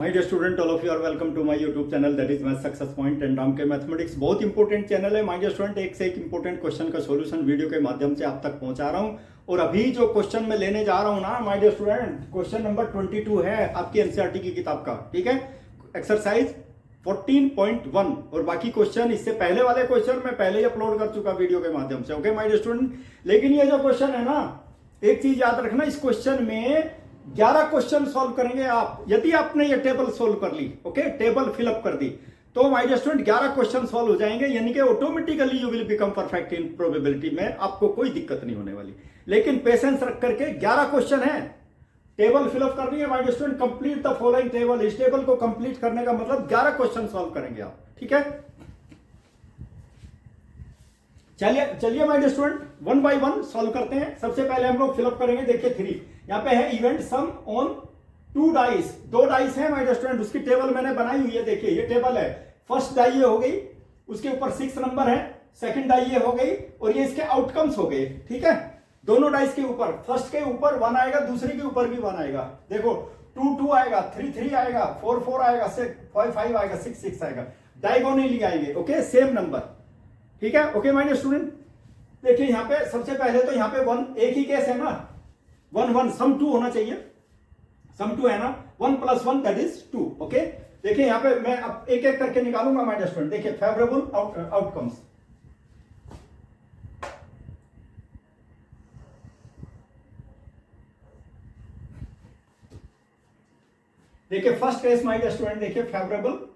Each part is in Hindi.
My dear student, all of you are welcome to my YouTube channel that is math success point and Ram के मैथमेटिक्स। बहुत इंपॉर्टेंट चैनल है माय डियर स्टूडेंट। एक से एक इंपॉर्टेंट क्वेश्चन का सॉल्यूशन वीडियो के माध्यम से आप तक पहुंचा रहा हूं। और अभी जो क्वेश्चन मैं लेने जा रहा हूं ना my dear student, question number 22 है आपकी एनसीईआरटी की किताब का। ठीक है, एक्सरसाइज 14.1। और बाकी क्वेश्चन इससे पहले वाले क्वेश्चन मैं पहले ही अपलोड कर चुका वीडियो के माध्यम से। ओके माय डियर स्टूडेंट, लेकिन ये जो क्वेश्चन है ना, एक चीज याद रखना, इस क्वेश्चन में 11 क्वेश्चन सॉल्व करेंगे आप। यदि आपने ये टेबल सॉल्व कर ली, ओके, टेबल फिलअप कर दी, तो my dear student 11 question solve हो जाएंगे, यानी कि automatically you will become perfect in probability में। आपको कोई दिक्कत नहीं होने वाली। लेकिन पेशेंस रख करके 11 क्वेश्चन है, टेबल फिलअप करनी है my dear student. Complete the following table. इस टेबल को कंप्लीट करने का मतलब 11 क्वेश्चन सॉल्व करेंगे आप। ठीक है, चलिए my dear student, one by one solve करते हैं। सबसे पहले हम लोग फिलअप करेंगे। देखिए 3 यहां पे है event sum on 2 dice. 2 dice है माय डियर स्टूडेंट, उसकी टेबल मैंने बनाई हुई है। देखिए ये टेबल है। फर्स्ट डाई ये हो गई, उसके ऊपर 6 नंबर है। सेकंड डाई ये हो गई, और ये इसके आउटकम्स हो गए। ठीक है, दोनों डाइस के ऊपर, फर्स्ट के ऊपर 1 आएगा, दूसरी के ऊपर भी 1 आएगा। देखो 2 2 आएगा, 3 3 आएगा, 4 4 आएगा, 5 5 आएगा, 6 6 आएगा। डायगोनली आएंगे। Okay, same number. ठीक है, ओके माय डियर स्टूडेंट। देखिए यहाँ पे सबसे पहले तो यहाँ पे 1, एक ही केस है ना, 1 1 सम 2 होना चाहिए। सम 2 है ना, 1 + 1 दैट इज 2। ओके, देखिए यहाँ पे मैं अब एक एक करके निकालूंगा माय डियर स्टूडेंट। देखिए फेवरेबल आउटकम्स। देखिए first case my dear student, देखिए फेवरेबल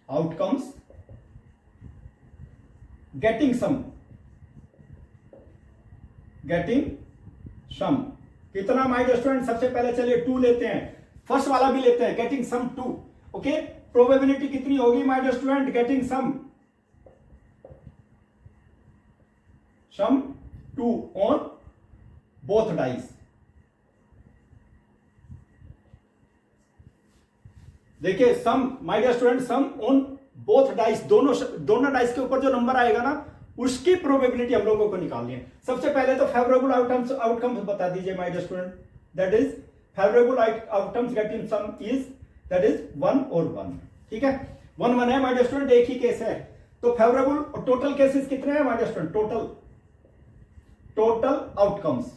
आउटकम्स गेटिंग सम कितना माय डियर स्टूडेंट। सबसे पहले चलिए 2 लेते हैं, फर्स्ट वाला भी लेते हैं, गेटिंग सम 2। ओके, प्रोबेबिलिटी कितनी होगी my dear student, getting sum 2 on both dice. देखिए sum my dear student, sum on both dice, दोनों डाइस के ऊपर जो नंबर आएगा ना, उसकी प्रोबेबिलिटी हम लोगों को निकालनी है। सबसे पहले तो फेवरेबल आउटकम्स बता दीजिए my dear student. That is favourable outcomes getting sum is that is 1 और 1। ठीक है, 1 1 है माय डियर स्टूडेंट, एक ही केस है। तो फेवरेबल और टोटल केसेस कितने हैं my dear student, total outcomes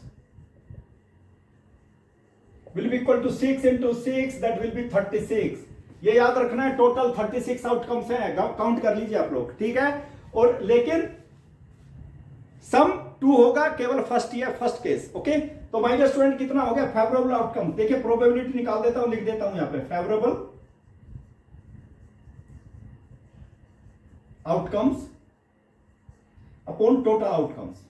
will be equal to 6 into 6, that will be 36। ये याद रखना है, टोटल 36 आउटकम्स है, काउंट कर लीजिए आप लोग। ठीक है, और लेकिन सम 2 होगा केवल फर्स्ट केस। ओके, तो माय डियर स्टूडेंट कितना हो गया फेवरेबल आउटकम। देखिए प्रोबेबिलिटी निकाल देता हूं, लिख देता हूं यहां पे, favourable outcomes upon total outcomes.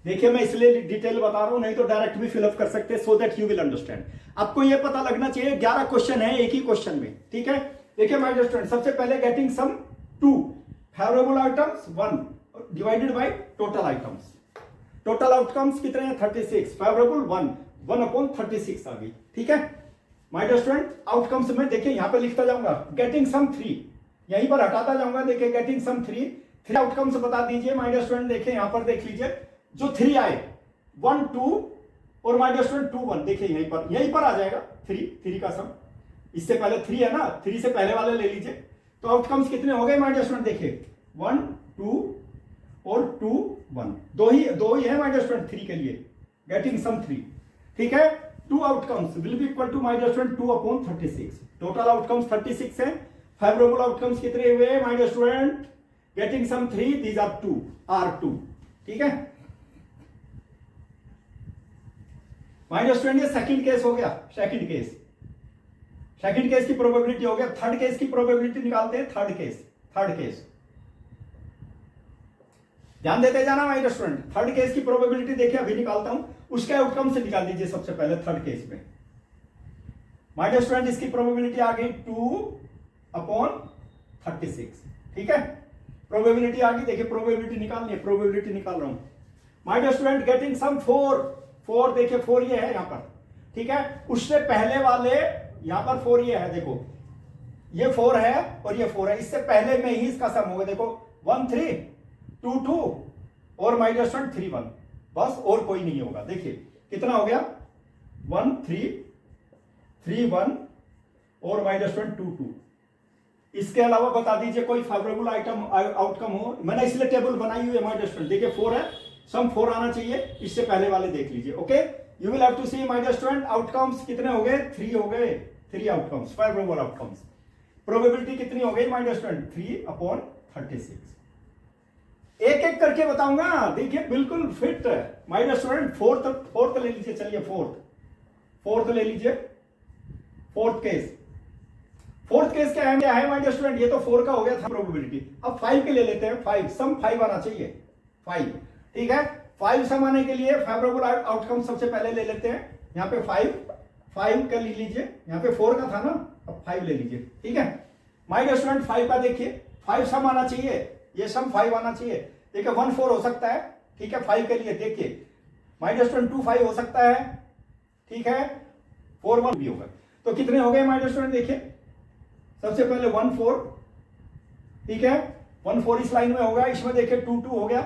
देखिए मैं इसलिए डिटेल बता रहा हूं, नहीं तो डायरेक्ट भी फिलअप कर सकते, so that you will understand. आपको यह पता लगना चाहिए 11 क्वेश्चन है एक ही क्वेश्चन में। ठीक है, देखिए माय डियर स्टूडेंट, सबसे पहले getting sum 2, favourable items 1 divided by total items. Total outcomes कितने हैं 36, फेवरेबल 1 अपॉन 36 आ गई। ठीक है माय डियर स्टूडेंट, आउटकम्स में देखिए यहां पे लिखता जाऊंगा, गेटिंग सम 3 यहीं पर हटाता जाऊंगा। देखिए गेटिंग सम 3 आउटकम्स बता दीजिए माय डियर स्टूडेंट। देखिए यहां पर देख लीजिए, जो 3 आए 1 2 और माय डियर स्टूडेंट 2 1। देखिए यहीं पर आ जाएगा 3 का सम। इससे पहले 3 है ना, 3 से पहले वाले ले लीजिए। तो आउटकम्स कितने हो गए माय डियर स्टूडेंट, देखिए 1 2 और 2 1। दो ही है माय डियर स्टूडेंट 3 के लिए, गेटिंग सम 3। ठीक है, 2 outcomes will be equal to my dear student 2 upon 36। Total outcomes 36 है। फेवरेबल आउटकम्स कितने हुए my dear student, getting sum 3, these are 2। ठीक है माय डियर स्टूडेंट, ये सेकंड केस हो गया। सेकंड केस की प्रोबेबिलिटी हो गया। थर्ड केस की प्रोबेबिलिटी निकालते हैं। थर्ड केस ध्यान देते जाना my dear student. Third case की प्रोबेबिलिटी देखिए अभी निकालता हूं, उसके आउटकम से निकाल दीजिए सबसे पहले। थर्ड केस में माय डियर स्टूडेंट, इसकी प्रोबेबिलिटी आ गई 2 अपॉन 36। ठीक है, प्रोबेबिलिटी आ गई। देखिए प्रोबेबिलिटी निकालनी है, प्रोबेबिलिटी निकाल रहा हूं my dear student. Getting sum 4 देखिए 4 ये है यहां पर। ठीक है, उससे पहले वाले यहां पर 4 ये है। देखो ये 4 है और ये 4 है, इससे पहले में ही इसका सम होगा। देखो 1 3 2 2 और माय डियर स्टूडेंट 3 1, बस और कोई नहीं होगा। देखिए कितना हो गया 1 3 3 1 और माय डियर स्टूडेंट 2 2। इसके अलावा बता दीजिए कोई फेवरेबल आउटकम हो। मैंने इसलिए टेबल बनाई हुई है माय डियर स्टूडेंट। देखिए 4 है, सम 4 आना चाहिए, इससे पहले वाले देख लीजिए। Okay, you will have to see my dear student outcomes कितने हो गए, 3 हो गए, 3 आउटकम्स, फेवरेबल आउटकम्स। प्रोबेबिलिटी कितनी हो गई माय डियर स्टूडेंट, 3/36। एक एक करके बताऊंगा, देखिए बिल्कुल fit my dear student. Fourth ले लीजिए, चलिए फोर्थ ले लीजिए। फोर्थ केस क्या है माय डियर स्टूडेंट, ये तो 4 का हो गया था प्रोबेबिलिटी। अब 5 के ले लेते हैं। 5 सम 5 आना चाहिए, 5, ठीक है। 5 सम आने के लिए फेवरेबल आउटकम सबसे पहले ले लेते हैं। यहाँ पे 5 का ले लीजिए, यहाँ पे 4 का था ना, अब 5 ले लीजिए, ठीक है। माय डियर स्टूडेंट 5 का देखिए, 5 सम आना चाहिए, ये सम 5 आना चाहिए। देखिए 1 4 हो सकता है, ठीक है। 5 के लिए देखिए माय डियर स्टूडेंट 2 5 हो सकता है, ठीक है। 4 1 भी होगा। तो कितने हो गए माय डियर स्टूडेंट, देखिए सबसे पहले 1 4, ठीक है। 1 4 इस लाइन में होगा, इसमें देखिए 2 2 हो गया,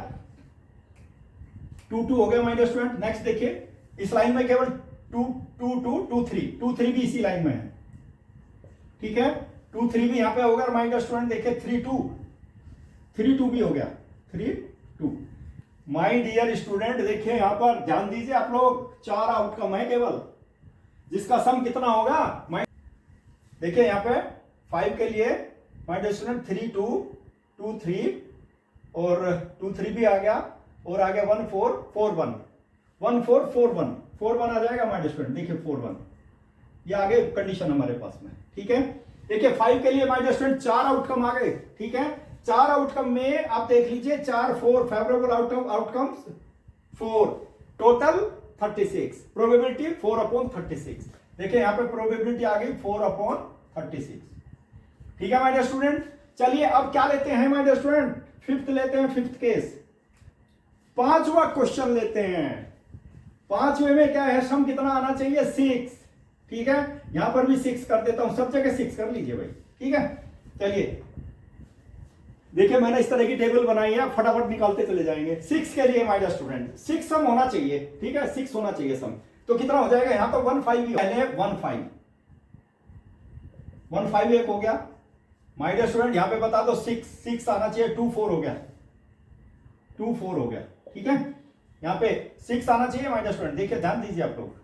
2 2 हो गया माय डियर स्टूडेंट। नेक्स्ट देखिए इस लाइन में केवल 2 2 2 2 3, 2 3 भी इसी लाइन में है, ठीक है। 2 3 भी यहां पे होगा माय डियर स्टूडेंट। देखिए 3 2 भी हो गया, 3 2। माय डियर स्टूडेंट देखिए यहां पर ध्यान दीजिए आप लोग, 4 आउटकम है केवल, जिसका सम कितना होगा। देखिए यहां पे 5 के लिए माय डियर स्टूडेंट 3 2 2 3 और 2 3 भी आ गया, और आ गया 1 4 4 1 1 4 4 1 4 1 आ जाएगा माय डियर स्टूडेंट। देखिए 4 1, ये आ गए कंडीशन हमारे पास में, ठीक है। देखिए 5 के लिए माय डियर स्टूडेंट 4 आउटकम आ गए, ठीक है। 4 आउटकम में आप देख लीजिए 4 4 फेवरेबल आउटकम्स 4, टोटल 36, प्रोबेबिलिटी 4/36। देखिए यहां पे प्रोबेबिलिटी आ गई 4/36, ठीक है माय डियर स्टूडेंट। चलिए अब क्या लेते हैं माय डियर स्टूडेंट, फिफ्थ लेते हैं, फिफ्थ केस, 5वां क्वेश्चन लेते हैं। 5वें में क्या है, सम कितना आना चाहिए, 6, ठीक है। यहां पर भी 6 कर देता हूं, सब जगह 6 कर लीजिए भाई, ठीक है। चलिए देखिए मैंने इस तरह की टेबल बनाई है, फटाफट निकालते चले जाएंगे। 6 के लिए माय डियर स्टूडेंट 6 सम होना चाहिए, ठीक है, 6 होना चाहिए सम। तो कितना हो जाएगा, यहां तो 1 5 ही पहले 1 5 एक हो गया माय डियर स्टूडेंट। यहां पे बता दो 6 आना चाहिए, 2 4 हो गया, 2 4 हो गया, ठीक है। यहां पे 6 आना चाहिए माय डियर स्टूडेंट। देखिए ध्यान दीजिए आप लोग,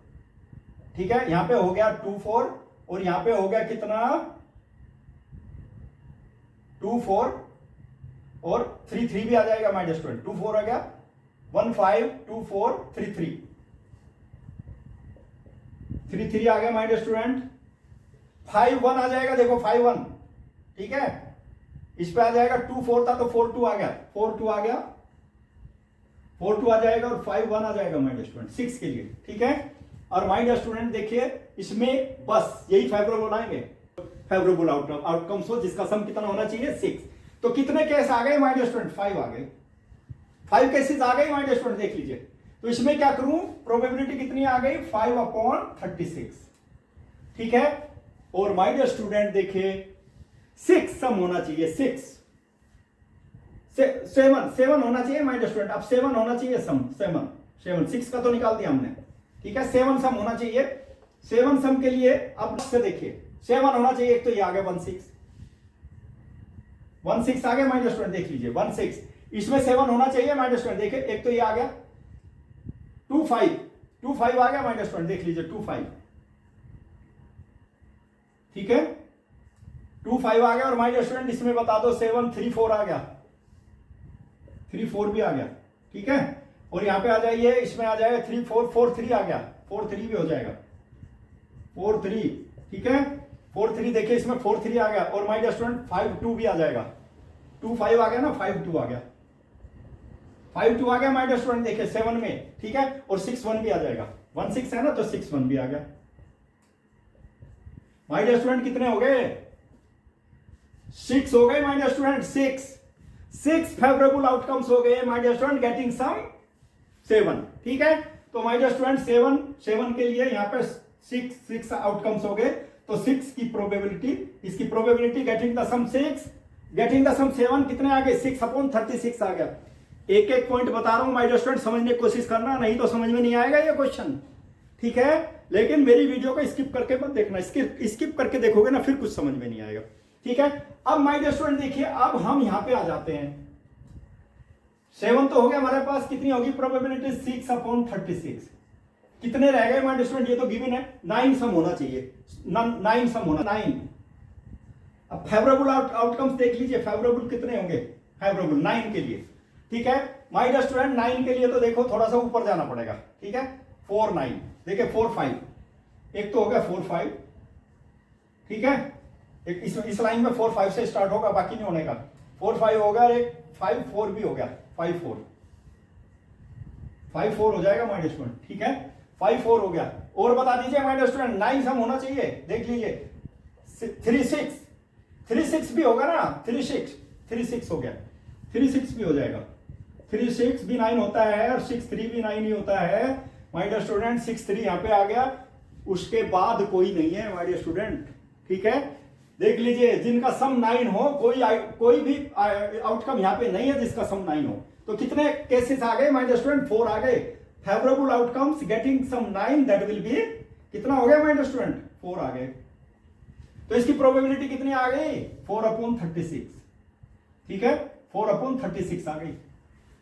ठीक है। यहां पे हो गया 2 4 और यहां पे हो गया कितना 2 4 और 3 3 भी आ जाएगा माय डियर स्टूडेंट। 2 4 आ गया, 1 5 2 4 3 3 3 3 आ गया माय डियर स्टूडेंट। 5 1 आ जाएगा, देखो 5 1, ठीक है। इस पे आ जाएगा 2 4 था तो 4 2 आ गया, 4 2 आ गया, 4 2 आ जाएगा और 5 1 आ जाएगा माय डियर स्टूडेंट 6 के लिए, ठीक है। और माय डियर स्टूडेंट देखिए इसमें बस यही फेवरेबल आएंगे, फेवरेबल आउटकम्स हो जिसका सम कितना होना चाहिए, 6। तो कितने केस आ गए माय डियर स्टूडेंट, 5 आ गए, 5 केसेस आ गए माय डियर स्टूडेंट, देख लीजिए। तो इसमें क्या करूं, प्रोबेबिलिटी कितनी आ गई, 5/36, ठीक है। और माय डियर स्टूडेंट देखिए 6 सम होना चाहिए, 7 होना चाहिए माय डियर स्टूडेंट। अब 7 होना चाहिए सम, 7 6 का तो निकाल दिया हमने, ठीक है। 7 सम होना चाहिए। 7 सम के लिए अब से देखिए 7 होना चाहिए, एक तो ये आ गया 1 6 आ गया माय डियर स्टूडेंट, देख लीजिए 1 6, इसमें 7 होना चाहिए माय डियर स्टूडेंट। देखिए एक तो ये आ गया 2 5 आ गया माय डियर स्टूडेंट, देख लीजिए 2 5, ठीक है। 2 5 आ गया और माय डियर स्टूडेंट इसमें बता दो 7 3 4 आ गया, 3 4 भी आ गया, ठीक है। और यहां पे आ जाइए, इसमें आ जाएगा 3 4 4 3 आ गया, 4 3 भी हो जाएगा, 4 3, ठीक है। 4 3 देखिए इसमें 4 3 आ गया और माय डियर स्टूडेंट 5 2 भी आ जाएगा, 2 5 आ गया ना, 5 2 आ गया, 5 2 आ गया माय डियर स्टूडेंट। देखिए 7 में, ठीक है। और 6 1 भी आ जाएगा, 1 6 है ना तो 6 1 भी आ गया माय डियर स्टूडेंट। कितने हो गए, 6 हो गए my dear student, 6 favourable outcomes हो गए my dear student, getting sum 7, ठीक है। तो माय डियर स्टूडेंट 7 के लिए यहां पर 6 आउटकम्स हो गए, तो 6 की प्रोबेबिलिटी, इसकी probability getting the sum 6, getting the sum 7, कितने आ गए 6/36 आ गया। एक एक पॉइंट बता रहा हूं माय डियर स्टूडेंट, समझने की कोशिश करना, नहीं तो समझ में नहीं आएगा ये क्वेश्चन, ठीक है। लेकिन मेरी वीडियो को स्किप करके मत देखना, स्किप करके देखोगे ना फिर कुछ समझ में नहीं आएगा, ठीक है। अब माय डियर स्टूडेंट देखिए, अब हम यहां पे आ जाते हैं। 7 तो हो गया हमारे पास, कितनी होगी प्रोबेबिलिटी 6/36, कितने रह गए माय डियर स्टूडेंट, ये तो गिवन है 9 सम होना चाहिए, 9 सम होना 9। अब फेवरेबल आउटकम्स देख लीजिए, फेवरेबल कितने होंगे, फेवरेबल 9 के लिए, ठीक है माय डियर स्टूडेंट। 9 के लिए तो देखो थोड़ा सा ऊपर जाना पड़ेगा, ठीक है। 4 9 देखिए 4 5, एक तो हो गया 4 5, ठीक है। एक इस लाइन में 4 5 से स्टार्ट होगा, बाकी नहीं होने का। 4 5 होगा, एक 5 4 भी हो गया, 5 4 हो जाएगा माय डियर स्टूडेंट, ठीक है। 5 4 हो गया, और बता दीजिए माय डियर स्टूडेंट 9 सम होना चाहिए, देख लीजिए 3 6 भी होगा ना, 3 6 हो गया, 3 6 भी हो जाएगा, 3 6 भी 9 होता है और 6 3 भी 9 ही होता है माय डियर स्टूडेंट। 6 3 यहां पे आ गया, उसके बाद कोई नहीं है माय डियर स्टूडेंट, ठीक है। देख लीजिए जिनका सम 9 हो, कोई भी आउटकम यहां पे नहीं है जिसका सम 9 हो। तो कितने केसेस आ गए माय डियर स्टूडेंट, 4 आ गए। Favourable outcomes getting sum 9 that will be, कितना हो गया माय डियर स्टूडेंट, 4 आ गए। तो इसकी प्रोबेबिलिटी कितनी आ गई, 4/36, ठीक है, 4/36 आ गई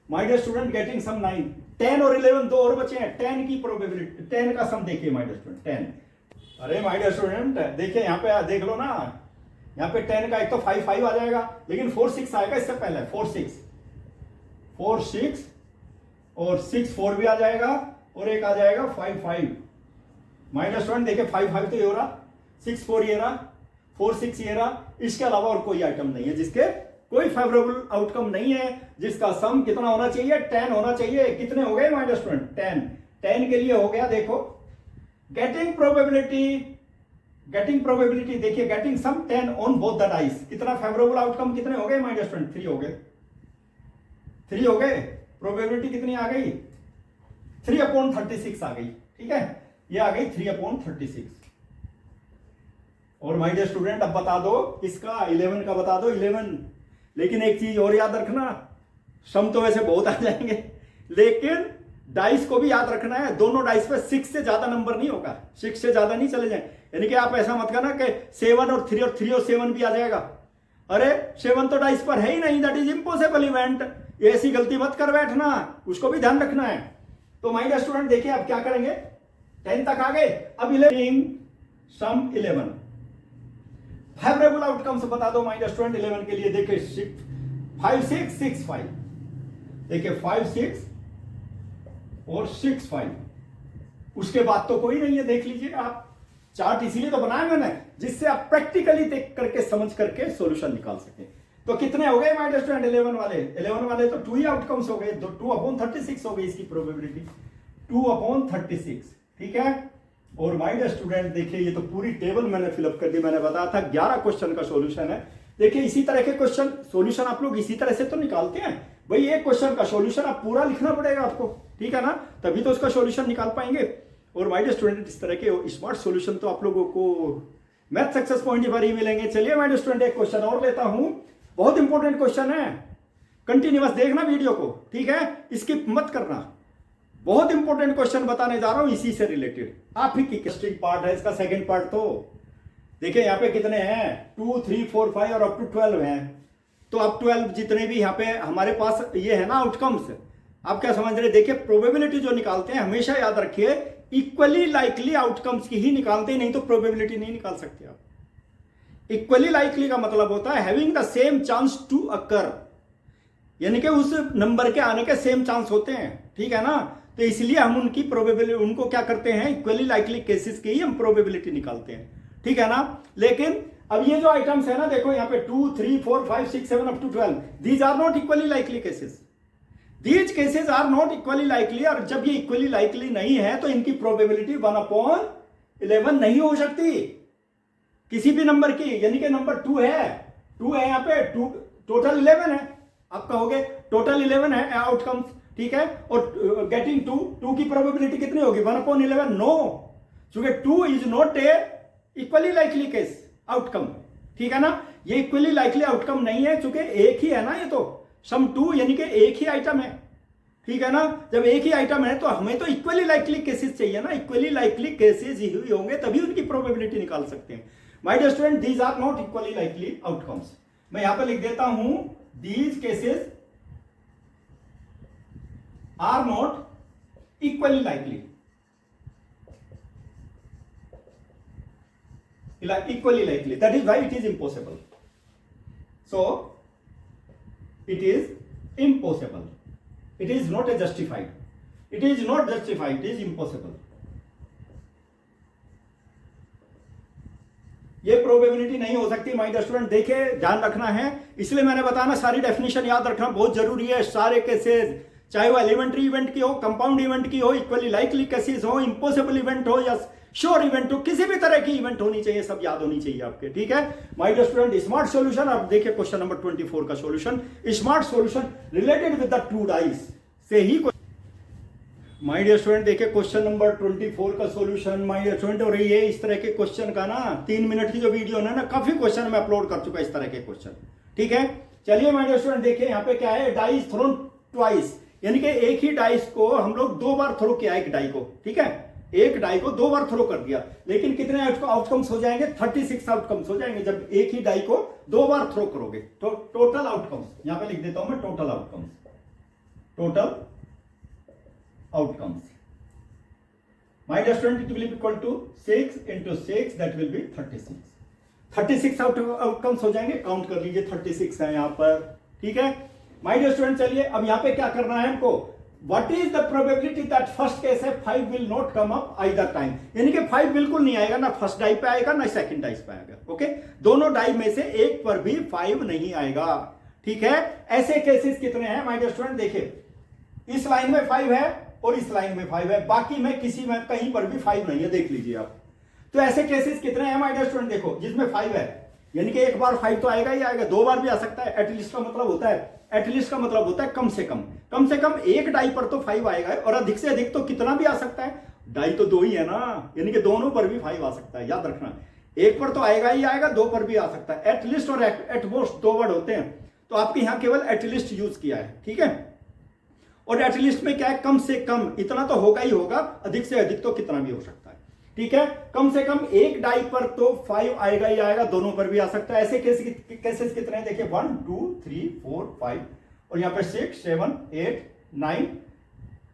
my dear student getting sum 9। 10 और 11 दो और बचे हैं, 10 की प्रोबेबिलिटी, 10 का सम देखिए माय डियर स्टूडेंट, 10। अरे माय डियर स्टूडेंट देखिए यहाँ पे देख लो ना, यहाँ पे 10 का एक तो 5 5 आ जाएगा, लेकिन 4 6 आएगा इससे पहले, 4 6 और 6 4 भी आ जाएगा, और एक आ जाएगा 5 5 माय डियर स्टूडेंट। देखिए 5 5 तो ये हो रहा, 6 4 ये रहा, 4 6 ये रहा, इसके अलावा और कोई आइटम नहीं है जिसके कोई फेवरेबल आउटकम नहीं है, जिसका सम कितना होना चाहिए, 10 होना चाहिए। कितने हो गए माय डियर स्टूडेंट, 10 के लिए हो गया। देखो गेटिंग प्रोबेबिलिटी देखिए, getting sum 10 on both the dice, कितना फेवरेबल आउटकम कितने हो गए माय डियर स्टूडेंट, 3 हो गए, 3 हो गए। प्रोबेबिलिटी कितनी आ गई, 3/36 आ गई, ठीक है, ये आ गई 3/36। और माय डियर स्टूडेंट अब बता दो इसका 11 का बता दो, 11। लेकिन एक चीज और याद रखना, सम तो वैसे बहुत आ जाएंगे, लेकिन डाइस को भी याद रखना है, दोनों डाइस पे 6 से ज्यादा नंबर नहीं होगा, 6 से ज्यादा नहीं चले जाए। यानी कि आप ऐसा मत करना कि 7 और 3 और 3 और 7 भी आ जाएगा, अरे 7 तो डाइस पर है ही नहीं, दैट इज इम्पॉसिबल इवेंट। ऐसी गलती मत कर बैठना, उसको भी ध्यान रखना है। तो माय डियर स्टूडेंट देखिए अब क्या करेंगे, 10 तक आ गए, अब 11 सम 11 फेवरेबल आउटकम्स बता दो माय डियर स्टूडेंट 11 के लिए। देखिए 5 6 6 5, देखिए 5 6 और 6 5, उसके बाद तो कोई नहीं है। देख लीजिए आप, चार्ट इसीलिए तो बनाया मैंने जिससे आप प्रैक्टिकली देख करके समझ करके सॉल्यूशन निकाल सके। तो कितने हो गए माय डियर स्टूडेंट 11 वाले तो 2 ही आउटकम्स हो गए, 2/36 हो गई इसकी प्रोबेबिलिटी, 2/36, ठीक है। और माय डियर स्टूडेंट देखिए ये तो पूरी टेबल मैंने फिलअप कर दी, मैंने बताया था 11 क्वेश्चन का सॉल्यूशन है। देखिए इसी तरह के क्वेश्चन सॉल्यूशन आप लोग इसी तरह से तो निकालते हैं भाई, एक क्वेश्चन का सॉल्यूशन आप पूरा लिखना पड़ेगा आपको, ठीक है ना, तभी तो उसका सॉल्यूशन निकाल पाएंगे। और माय डियर स्टूडेंट इस तरह के स्मार्ट सॉल्यूशन तो आप लोगों को मैथ सक्सेस पॉइंट पर ही मिलेंगे। चलिए माय डियर स्टूडेंट एक क्वेश्चन और लेता हूं, बहुत इंपॉर्टेंट क्वेश्चन है, कंटिन्यूअस देखना वीडियो को, ठीक है, स्किप मत करना। बहुत इंपॉर्टेंट क्वेश्चन बताने जा रहा हूं इसी से रिलेटेड, आप ही की टेस्टिंग पार्ट है इसका, सेकंड पार्ट। तो देखिए यहाँ पे कितने हैं, 2 3 4 5 और अप टू 12 हैं। तो अप 12 जितने भी यहाँ पे हमारे पास ये है ना आउटकम्स, आप क्या समझ रहे, देखिए प्रोबेबिलिटी जो निकालते हैं हमेशा याद रखिए इक्वली लाइकली आउटकम्स की ही निकालते हैं, नहीं तो प्रोबेबिलिटी नहीं निकाल सकते आप। इक्वली लाइकली का मतलब होता है having the same chance to occur, यानी कि उस नंबर के आने के सेम चांस होते हैं, ठीक है ना। तो इसलिए हम उनकी प्रोबेबिलिटी, उनको क्या करते हैं, इक्वली लाइकली केसेस की ही हम प्रोबेबिलिटी निकालते हैं, ठीक है ना। लेकिन अब ये जो आइटम्स है ना, देखो यहाँ पे 2 3 4 5 6 7 up to 12, these are not equally likely cases, these cases are not equally likely. और जब ये इक्वली लाइकली नहीं है तो इनकी प्रोबेबिलिटी 1/11 नहीं हो सकती किसी भी नंबर की। यानी कि नंबर 2 है यहाँ पे, 2 टोटल 11 है, आप कहोगे टोटल 11 है आउटकम्स, ठीक है। और गेटिंग 2 की प्रोबेबिलिटी कितनी होगी, 1/11? नो, क्योंकि 2 is not A equally likely case outcome, ठीक है ना। ये इक्वली लाइकली आउटकम नहीं है, चूंकि एक ही है ना, ये तो सम टू यानी कि एक ही आइटम है, ठीक है ना। जब एक ही आइटम है तो हमें तो इक्वली लाइकली केसेस चाहिए ना, इक्वली लाइकली केसेस ही होंगे तभी उनकी प्रोबेबिलिटी निकाल सकते हैं। My dear student, these are not equally likely outcomes. मैं यहां पर लिख देता हूं, these cases are not equally likely, equally likely, that is why it is impossible. So it is impossible, it is not a justified, it is not justified, it is impossible. ये प्रोबेबिलिटी नहीं हो सकती माय डियर स्टूडेंट। देखिए ध्यान रखना है, इसलिए मैंने बताना सारी डेफिनेशन याद रखना बहुत जरूरी है। सारे केसेस, चाहे वो एलिमेंट्री इवेंट की हो, कंपाउंड इवेंट की हो, इक्वली लाइकली केसेस हो, इम्पॉसिबल इवेंट हो या श्योर इवेंट हो, किसी भी तरह की इवेंट होनी चाहिए, सब याद होनी चाहिए आपके, ठीक है my dear student. Smart solution, अब देखिए क्वेश्चन नंबर 24 का solution. Smart solution related with the two dice से ही माय डियर स्टूडेंट देखिए क्वेश्चन नंबर 24 का सॉल्यूशन माय डियर स्टूडेंट। और ये इस तरह के क्वेश्चन का ना 3 मिनट की जो वीडियो है ना, काफी क्वेश्चन मैं अपलोड कर चुका इस तरह के क्वेश्चन, ठीक है। चलिए माय डियर स्टूडेंट देखिए यहाँ पे क्या है, डाइस थ्रोन ट्वाइस, यानी कि एक ही डाइस को हम लोग 2 बार थ्रो किया, एक डाई को, ठीक है, एक डाई को 2 बार थ्रो कर दिया, लेकिन कितने आउटकम्स हो जाएंगे, 36 आउटकम्स हो जाएंगे जब एक ही डाई को 2 बार थ्रो करोगे। तो टोटल आउटकम्स यहां पे लिख देता हूं मैं, total outcomes, total outcomes my dear student, it will be equal to 6 into 6, that will be 36 outcomes हो जाएंगे। काउंट कर लीजिए 36 है यहां पर, ठीक है माय डियर स्टूडेंट। चलिए अब यहां पे क्या करना है हमको, What is the probability that first case है 5 will not come up either time, यानी कि 5 बिल्कुल नहीं आएगा, ना फर्स्ट डाई पे आएगा ना सेकंड डाई पे आएगा, ओके। दोनों डाई में से एक पर भी 5 नहीं आएगा, ठीक है। ऐसे केसेस कितने हैं माय डियर स्टूडेंट, देखिए इस लाइन में 5 है और इस लाइन में 5 है, बाकी में किसी में कहीं पर भी 5 नहीं है, देख लीजिए आप। तो ऐसे केसेस कितने हैं माय डियर स्टूडेंट, देखो जिसमें 5 है, यानी कि एक बार 5 तो आएगा ही आएगा, 2 बार भी आ सकता है। एटलीस्ट का मतलब होता है, एटलीस्ट का मतलब होता है कम से कम एक डाई पर तो 5 आएगा, और अधिक से अधिक तो कितना भी आ सकता है, डाई तो 2 ही है ना, यानी कि दोनों पर भी 5 आ सकता है, याद रखना। एक पर तो आएगा ही आएगा, 2 पर भी आ सकता है। एटलीस्ट और एटमोस्ट 2 वर्ड होते हैं, तो आपके यहां केवल एटलीस्ट यूज किया है, ठीक है। और एटलीस्ट में क्या है, कम से कम, इतना तो होगा ही होगा, अधिक से अधिक तो कितना भी हो सकता है, ठीक है। कम से कम एक डाई पर तो 5 आएगा ही आएगा, दोनों पर भी आ सकता है। ऐसे केसेस कितने हैं, देखिए 1 2 3 4 5, और यहां पर 6 7 8 9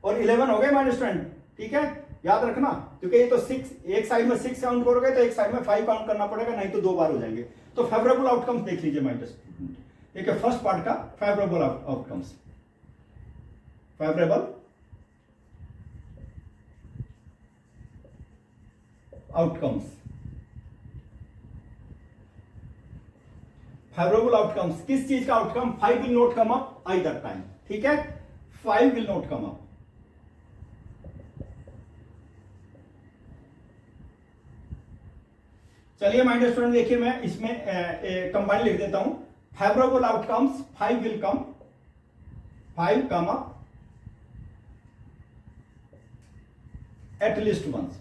और 11 हो गए माय स्टूडेंट, ठीक है। याद रखना, क्योंकि ये तो 6, एक साइड में 6 काउंट करोगे तो एक साइड में 5 काउंट करना पड़ेगा, नहीं तो 2 बार हो जाएंगे। तो फेवरेबल आउटकम्स देख लीजिए माय स्टूडेंट, देखिए फर्स्ट पार्ट का favourable outcomes, favourable outcomes, favourable outcomes किस चीज का outcome, 5 will not come up either time, ठीक है, 5 विल नॉट कम अप। चलिए माय डियर स्टूडेंट देखिए मैं इसमें कंबाइन लिख देता हूं, favourable outcomes 5 will come, 5 come up at least once,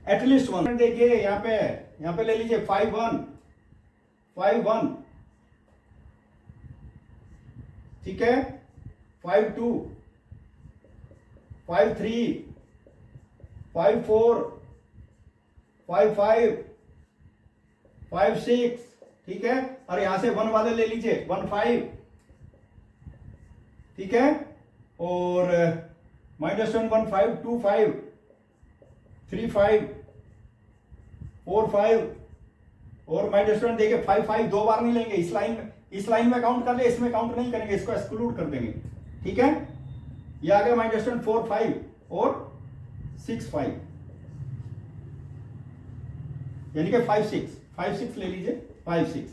at least one. देखिए यहां पे ले लीजिए 5 1 5 1, ठीक है, 5 2 5 3 5 4 5 5 5 6, ठीक है। और यहां से 1 वाले ले लीजिए 1 5, ठीक है। और माइनस 1 1 5 2 5 3 5 4 5, और माय डियर स्टूडेंट देखिए 5 5 2 बार नहीं लेंगे, इस लाइन में काउंट कर ले, इसमें काउंट नहीं करेंगे, इसको एक्सक्लूड कर देंगे, ठीक है। ये आ गया माय डियर स्टूडेंट 4 5 और 6 5, यानी कि 5 6 ले लीजिए, 5 6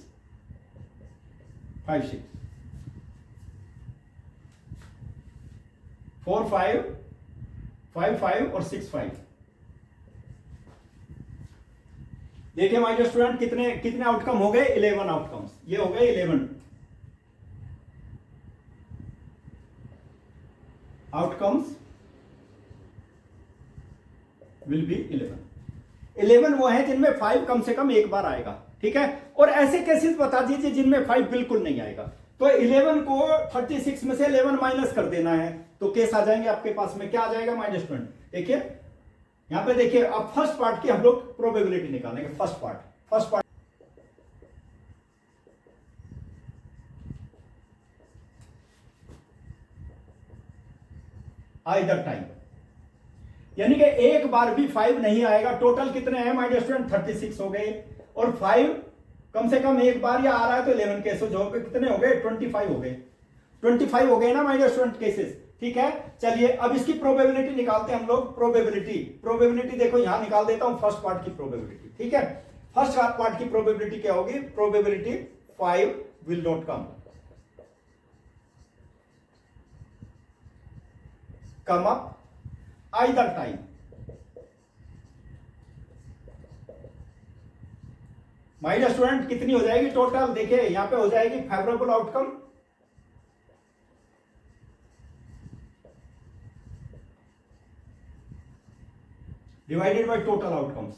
5 6 4 5 5 5 और 6 5। देखिए माय डियर स्टूडेंट कितने आउटकम हो गए, 11 आउटकम्स, ये हो गए 11 आउटकम्स विल बी 11। 11 वो है जिनमें 5 कम से कम एक बार आएगा, ठीक है। और ऐसे केसेस बता दीजिए जिनमें 5 बिल्कुल नहीं आएगा। तो 11 को 36 में से 11 माइनस कर देना है, तो केस आ जाएंगे आपके पास में, क्या आ जाएगा -20। देखिए यहां पे देखिए, अब फर्स्ट पार्ट की हम लोग प्रोबेबिलिटी निकालेंगे। फर्स्ट पार्ट आइदर टाइम, यानी कि एक बार भी 5 नहीं आएगा। टोटल कितने हैं माय डियर स्टूडेंट, 36 हो गए, और 5 कम से कम एक बार या आ रहा है तो 11 केसेस हो गए। कितने हो गए, 25 हो गए। 25 हो गए ना माय डियर स्टूडेंट केसेस, ठीक है। चलिए अब इसकी प्रोबेबिलिटी निकालते हैं हम लोग। प्रोबेबिलिटी देखो यहां निकाल देता हूं, फर्स्ट पार्ट की प्रोबेबिलिटी, ठीक है। फर्स्ट पार्ट की प्रोबेबिलिटी क्या होगी, probability 5 will not come up either time. My dear student कितनी हो जाएगी टोटल, देखिए यहां पे हो जाएगी favourable outcome divided by total outcomes.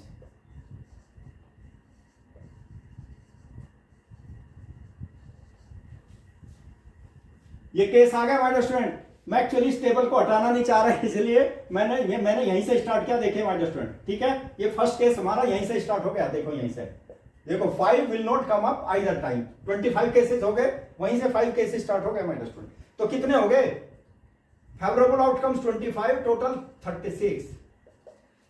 ये केस आ गया माय डियर स्टूडेंट। मैं एक्चुअली इस टेबल को हटाना नहीं चाह रहा, इसलिए मैंने यहीं से स्टार्ट किया। देखिए माय डियर स्टूडेंट, ठीक है, ये फर्स्ट केस हमारा यहीं से स्टार्ट हो गया। देखो यहीं से देखो, 5 will not come up either time. 25 cases हो गए, वहीं से 5 केसेस स्टार्ट हो गए माय डियर स्टूडेंट। तो कितने हो गए, फेवरेबल आउटकम्स 25, टोटल 36।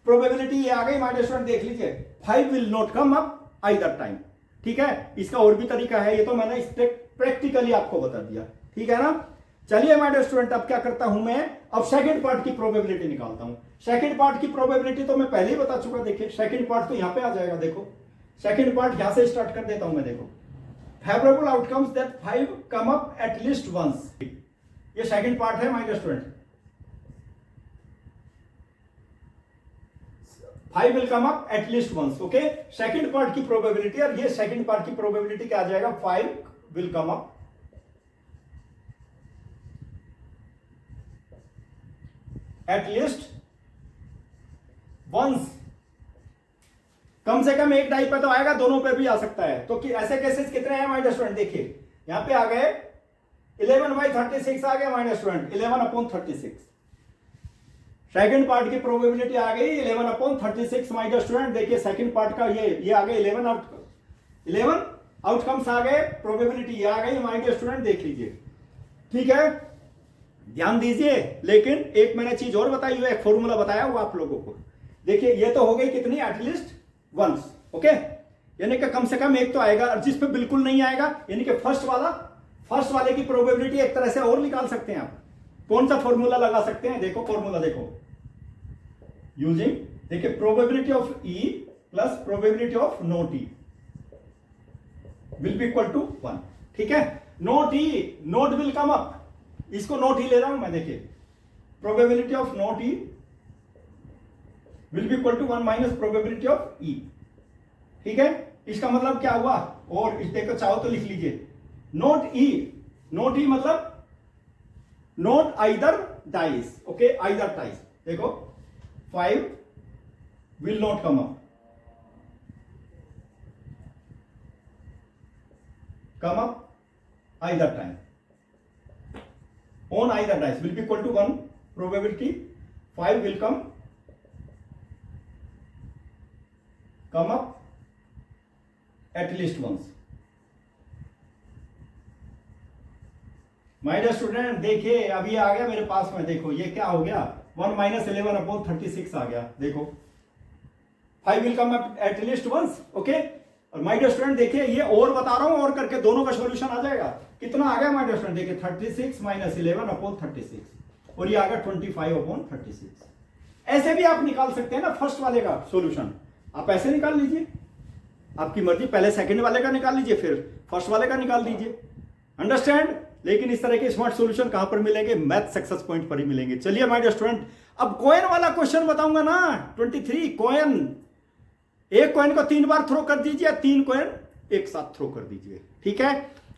प्रोबेबिलिटी ये आ गई माय डियर स्टूडेंट, देख लीजिए 5 will not come up either time, ठीक है। इसका और भी तरीका है, ये तो मैंने प्रैक्टिकली आपको बता दिया, ठीक है ना। चलिए माय डियर स्टूडेंट, अब क्या करता हूं मैं, अब सेकंड पार्ट की प्रोबेबिलिटी निकालता हूं। सेकंड पार्ट की प्रोबेबिलिटी तो मैं पहले ही बता चुका। देखिए सेकंड पार्ट तो यहां पे आ जाएगा। देखो सेकंड पार्ट यहां से स्टार्ट कर देता हूं मैं। देखो favourable outcomes that 5 come up at least once, ये सेकंड पार्ट है my dear student. 5 will come up at least once, okay. Second part की प्रोबेबिलिटी, और ये सेकंड पार्ट की प्रोबेबिलिटी क्या आ जाएगा, 5 will come up at least once. कम से कम एक टाइप पे तो आएगा, दोनों पे भी आ सकता है। तो कि ऐसे केसेस कितने हैं माय डियर स्टूडेंट, देखिए यहां पे आ गए 11/36 आ गया my dear student, 11/36। Second part की प्रोबेबिलिटी आ गई 11/36 माय डियर स्टूडेंट। देखिए सेकंड पार्ट का ये आ गए 11 आउटकम्स आ गए, प्रोबेबिलिटी ये आ गई माय डियर स्टूडेंट, देख लीजिए, ठीक है। ध्यान दीजिए, लेकिन एक मैंने चीज और बताई हुई है, एक फॉर्मूला बताया हुआ आप लोगों को। देखिए ये तो हो गई कितनी, एटलीस्ट वंस, ओके, यानी कि कम से कम एक तो आएगा। और जिस पे बिल्कुल नहीं आएगा, यानी कि फर्स्ट वाले की प्रोबेबिलिटी एक तरह से और निकाल सकते हैं आप। कौन सा फॉर्मूला लगा सकते हैं, देखो फॉर्मूला देखो, यूजिंग, देखिए probability of E plus probability of not E will be equal to 1, ठीक है। नॉट विल कम अप, इसको नॉट ही ले रहा हूं मैं। देखिए probability of not E will be equal to 1 minus probability of E, ठीक है। इसका मतलब क्या हुआ, और इस देखो चाहो तो लिख लीजिए, नॉट ई मतलब not either dice, okay, either dice. देखो 5 will not come up either time on either dice will be equal to 1 probability 5 will come up at least once। My dear student देखिए अब ये आ गया मेरे पास में, देखो ये क्या हो गया, 1 माइनस 11/36 आ गया। देखो 5 will come up at least once, okay. और माय डियर स्टूडेंट देखिए ये और बता रहा हूं, और करके दोनों का सॉल्यूशन आ जाएगा। कितना आ गया माय डियर स्टूडेंट, देखिए 36 माइनस 11/36, और ये आ गया 25/36। ऐसे भी आप निकाल सकते हैं ना फर्स्ट वाले का सॉल्यूशन, आप ऐसे निकाल लीजिए, आपकी मर्जी, पहले सेकंड वाले का निकाल लीजिए फिर फर्स्ट वाले का निकाल दीजिए, अंडरस्टैंड। लेकिन इस तरह के स्मार्ट सॉल्यूशन कहां पर मिलेंगे, मैथ सक्सेस पॉइंट पर ही मिलेंगे। चलिए माय डियर स्टूडेंट, अब कॉइन वाला क्वेश्चन बताऊंगा ना, 23 कॉइन, एक कॉइन को 3 बार थ्रो कर दीजिए, 3 कॉइन एक साथ थ्रो कर दीजिए, ठीक है।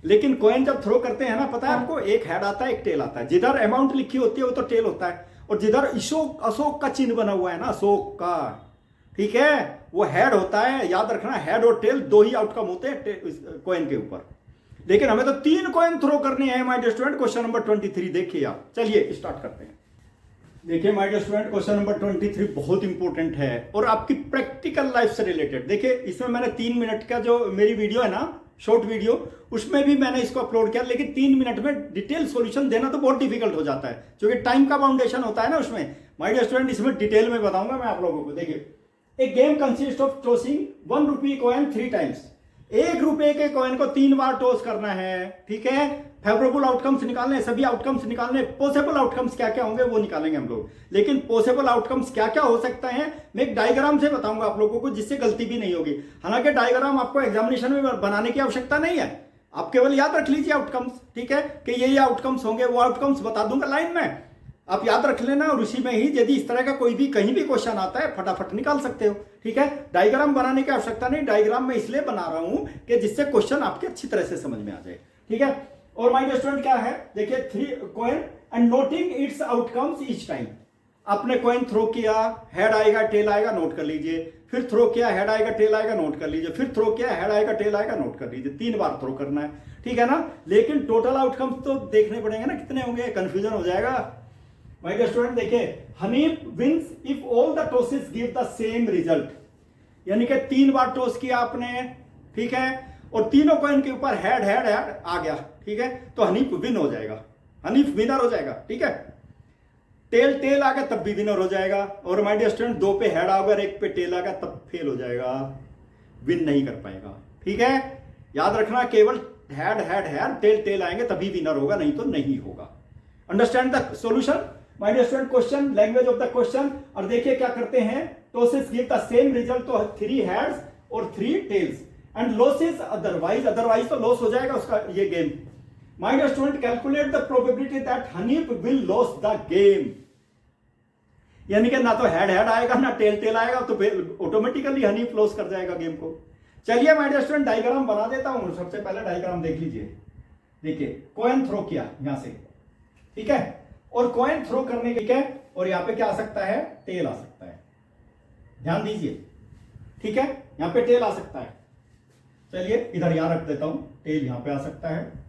लेकिन कॉइन जब थ्रो करते हैं ना, पता है आपको, एक हेड आता है एक टेल आता है। जिधर अमाउंट लिखी होती है वो तो टेल होता है, और जिधर अशोक अशोक का चिन्ह बना हुआ है ना, अशोक का, ठीक है, वो हेड होता है। याद रखना, हेड और टेल दो ही आउटकम होते हैं कॉइन के ऊपर। लेकिन हमें तो 3 कॉइन थ्रो करनी है my dear student. Question number 23 देखिए आप। चलिए स्टार्ट करते हैं। देखिए my dear student, question number 23 बहुत इंपॉर्टेंट है और आपकी प्रैक्टिकल लाइफ से रिलेटेड। देखिए इसमें मैंने 3 मिनट का जो मेरी वीडियो है ना, शॉर्ट वीडियो, उसमें भी मैंने इसको अपलोड किया, लेकिन 3 मिनट में डिटेल सॉल्यूशन देना तो बहुत डिफिकल्ट हो जाता है, क्योंकि टाइम का बाउंडेशन होता है ना उसमें। माय डियर स्टूडेंट, इसमें डिटेल में बताऊंगा मैं आप लोगों को। देखिए, a game consist of tossing 1 rupee coin 3 times. 1 रुपए के कॉइन को 3 बार टॉस करना है, ठीक है। फेवरेबल आउटकम्स निकालने, सभी आउटकम्स निकालने। पॉसिबल आउटकम्स क्या क्या होंगे वो निकालेंगे हम लोग, लेकिन पॉसिबल आउटकम्स क्या क्या हो सकता है मैं एक डायग्राम से बताऊंगा आप लोगों को, जिससे गलती भी नहीं होगी। हालांकि डायग्राम आपको एग्जामिनेशन में बनाने की आवश्यकता नहीं है, आप केवल याद रख लीजिए आउटकम्स, ठीक है, कि ये आउटकम्स होंगे। वो आउटकम्स बता दूंगा लाइन में, आप याद रख लेना, और उसी में ही यदि इस तरह का कोई भी कहीं भी क्वेश्चन आता है फटाफट निकाल सकते हो, ठीक है। डायग्राम बनाने की आवश्यकता नहीं, डायग्राम मैं इसलिए बना रहा हूं कि जिससे क्वेश्चन आपके अच्छी तरह से समझ में आ जाए, ठीक है। और माय डियर स्टूडेंट क्या है, देखिए 3 coin and noting it's outcomes each time. आपने कॉइन थ्रो किया, हेड आएगा टेल आएगा, नोट कर लीजिए। फिर थ्रो किया, हेड आएगा टेल आएगा, नोट कर लीजिए। फिर थ्रो किया, हेड आएगा टेल आएगा, नोट कर लीजिए। 3 बार थ्रो करना है, ठीक है ना। लेकिन टोटल आउटकम्स तो देखने पड़ेंगे ना, कितने होंगे, कंफ्यूजन हो जाएगा। माय डियर स्टूडेंट देखिए, Hanif wins if all the tosses give the same result. यानी कि 3 बार टॉस किया आपने, ठीक है, और तीनों कॉइन के ऊपर हेड हेड हेड आ गया, ठीक है, तो हनीफ विन हो जाएगा, हनीफ विनर हो जाएगा, ठीक है। टेल टेल आ गया तब भी विनर हो जाएगा। और माय डियर स्टूडेंट 2 पे हेड आ गया और 1 पे टेल आ गया तब फेल हो जाएगा, विन नहीं कर पाएगा, ठीक है। याद रखना, केवल head head head tail tail आएंगे तभी विनर होगा, नहीं तो नहीं होगा। Understand the solution my dear student, question, language of the question. और देखिए क्या करते हैं, tosses give the same result, तो 3 हेड्स और 3 tails, and losses otherwise, otherwise तो लॉस हो जाएगा उसका ये game. My dear student, calculate the probability that Hanif will loss the game. यानी कि ना तो हेड हेड आएगा ना टेल टेल आएगा, तो ऑटोमेटिकली हनीफ लॉस कर जाएगा गेम को। चलिए माय डियर स्टूडेंट, डायग्राम बना देता हूं। सबसे पहले डायग्राम देख लीजिए। देखिए कॉइन थ्रो किया यहां से, ठीक है, और कॉइन थ्रो करने के, ठीक है, और यहां पे क्या आ सकता है, टेल आ सकता है, ध्यान दीजिए, ठीक है, यहां पे टेल आ सकता है। चलिए इधर यहां रख देता हूं, टेल यहां पे आ सकता है।